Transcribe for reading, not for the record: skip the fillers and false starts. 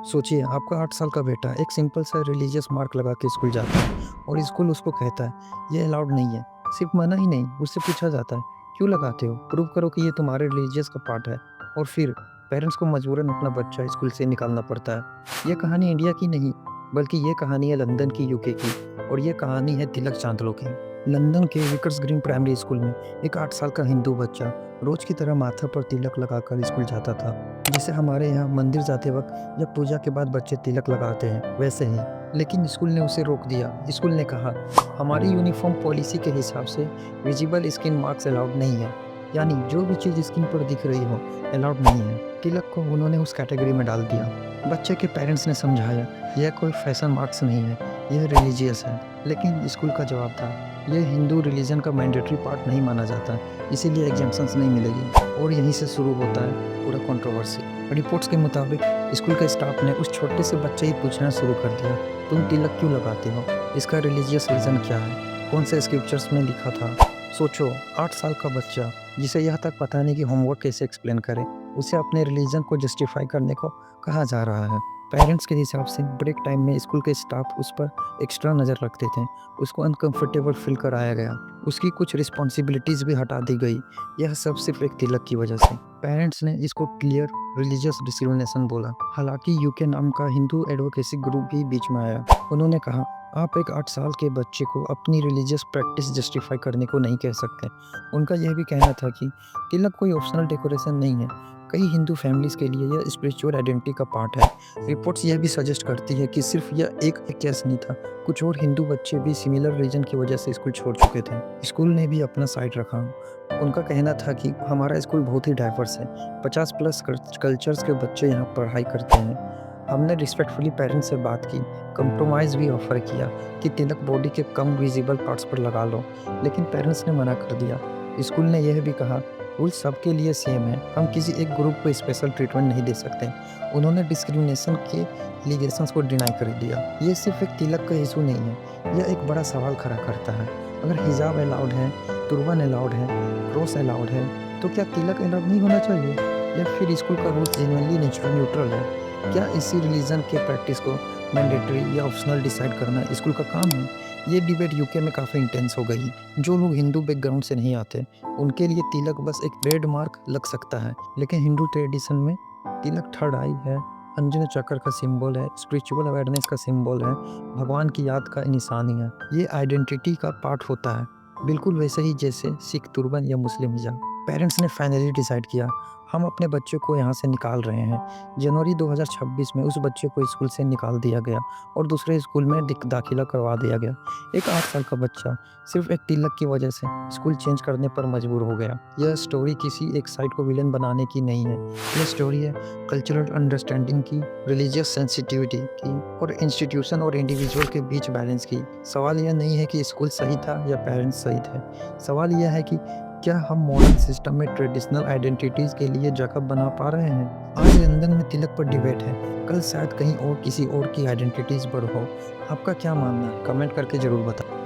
सोचिए आपका 8 साल का बेटा एक सिंपल सा रिलीजियस मार्क लगा के स्कूल जाता है और स्कूल उसको कहता है ये अलाउड नहीं है। सिर्फ मना ही नहीं, उससे पूछा जाता है क्यों लगाते हो? प्रूव करो कि ये तुम्हारे रिलीजियस का पार्ट है। और फिर पेरेंट्स को मजबूरन अपना बच्चा स्कूल से निकालना पड़ता है। ये कहानी इंडिया की नहीं, बल्कि ये कहानी है लंदन की, यूके की। और ये कहानी है तिलक चांदलो की। लंदन के विकर्स ग्रीन प्राइमरी स्कूल में एक 8 साल का हिंदू बच्चा रोज की तरह माथा पर तिलक लगाकर स्कूल जाता था। जैसे हमारे यहाँ मंदिर जाते वक्त जब पूजा के बाद बच्चे तिलक लगाते हैं, वैसे ही। लेकिन स्कूल ने उसे रोक दिया। स्कूल ने कहा हमारी यूनिफॉर्म पॉलिसी के हिसाब से विजिबल स्किन मार्क्स अलाउड नहीं है। यानी जो भी चीज़ स्किन पर दिख रही हो अलाउड नहीं है। तिलक को उन्होंने उस कैटेगरी में डाल दिया। बच्चे के पेरेंट्स ने समझाया यह कोई फैशन मार्क्स नहीं है, यह रिलीजियस है। लेकिन स्कूल का जवाब था यह हिंदू रिलीजन का मैंडेटरी पार्ट नहीं माना जाता, इसीलिए एग्जाम्शंस नहीं मिलेगी। और यहीं से शुरू होता है पूरा कंट्रोवर्सी। रिपोर्ट्स के मुताबिक स्कूल के स्टाफ ने उस छोटे से बच्चे ही पूछना शुरू कर दिया, तुम तिलक क्यों लगाते हो? इसका रिलीजियस रीज़न क्या है? कौन से स्क्रिप्चर्स में लिखा था? सोचो, 8 साल का बच्चा जिसे यह तक पता नहीं कि होमवर्क कैसे एक्सप्लेन करे, उसे अपने रिलीजन को जस्टिफाई करने को कहा जा रहा है। पेरेंट्स के हिसाब से ब्रेक टाइम में स्कूल के स्टाफ उस पर एक्स्ट्रा नज़र रखते थे। उसको अनकंफर्टेबल फील कराया गया। उसकी कुछ रिस्पॉन्सिबिलिटीज़ भी हटा दी गई। यह सब सिर्फ एक तिलक की वजह से। पेरेंट्स ने इसको क्लियर रिलीजियस डिस्क्रिमिनेशन बोला। हालांकि यूके नाम का हिंदू एडवोकेसी ग्रुप भी बीच में आया। उन्होंने कहा आप एक 8 साल के बच्चे को अपनी रिलीजियस प्रैक्टिस जस्टिफाई करने को नहीं कह सकते। उनका यह भी कहना था कि तिलक कोई ऑप्शनल डेकोरेशन नहीं है। कई हिंदू फैमिलीज़ के लिए यह स्पिरिचुअल आइडेंटिटी का पार्ट है। रिपोर्ट्स यह भी सजेस्ट करती है कि सिर्फ यह एक केस नहीं था, कुछ और हिंदू बच्चे भी सिमिलर रीजन की वजह से स्कूल छोड़ चुके थे। स्कूल ने भी अपना साइड रखा। उनका कहना था कि हमारा स्कूल बहुत ही डाइवर्स है, 50 प्लस कल्चर्स के बच्चे यहाँ पढ़ाई करते हैं। हमने रिस्पेक्टफुली पेरेंट्स से बात की, कंप्रोमाइज़ भी ऑफर किया कि तिलक बॉडी के कम विजिबल पार्ट्स पर लगा लो, लेकिन पेरेंट्स ने मना कर दिया। स्कूल ने यह भी कहा रूल सबके लिए सेम है, हम किसी एक ग्रुप को स्पेशल ट्रीटमेंट नहीं दे सकते। उन्होंने डिस्क्रिमिनेशन के एलिगेशंस को डिनाई कर दिया। ये सिर्फ एक तिलक का इशू नहीं है, यह एक बड़ा सवाल खड़ा करता है। अगर हिजाब अलाउड है, तुर्बन अलाउड है, क्रॉस अलाउड है, तो क्या तिलक अलाउड नहीं होना चाहिए? या फिर स्कूल का रूल जेन्युइनली न्यूट्रल है? क्या इसी रिलीजन के प्रैक्टिस को मैंडेटरी या ऑप्शनल डिसाइड करना स्कूल का काम है? ये डिबेट यूके में काफ़ी इंटेंस हो गई। जो लोग हिंदू बैकग्राउंड से नहीं आते, उनके लिए तिलक बस एक ट्रेड मार्क लग सकता है। लेकिन हिंदू ट्रेडिशन में तिलक थर्ड आई है, अंजन चक्र का सिंबल है, स्पिरिचुअल अवेयरनेस का सिंबल है, भगवान की याद का निशानी है। ये आइडेंटिटी का पार्ट होता है, बिल्कुल वैसे ही जैसे सिख तुर्बन या मुस्लिम हिजाब। पेरेंट्स ने फाइनली डिसाइड किया हम अपने बच्चे को यहाँ से निकाल रहे हैं। जनवरी 2026 में उस बच्चे को स्कूल से निकाल दिया गया और दूसरे स्कूल में दाखिला करवा दिया गया। एक 8 साल का बच्चा सिर्फ एक तिलक की वजह से स्कूल चेंज करने पर मजबूर हो गया। यह स्टोरी किसी एक साइड को विलन बनाने की नहीं है। यह स्टोरी है कल्चरल अंडरस्टैंडिंग की, रिलीजियस सेंसिटिविटी की और इंस्टीट्यूशन और इंडिविजुअल के बीच बैलेंस की। सवाल यह नहीं है कि स्कूल सही था या पेरेंट्स सही थे। सवाल यह है कि क्या हम मॉडर्न सिस्टम में ट्रेडिशनल आइडेंटिटीज़ के लिए जगह बना पा रहे हैं? आज लंदन में तिलक पर डिबेट है, कल शायद कहीं और किसी और की आइडेंटिटीज़ पर हो। आपका क्या मानना है? कमेंट करके ज़रूर बताएं।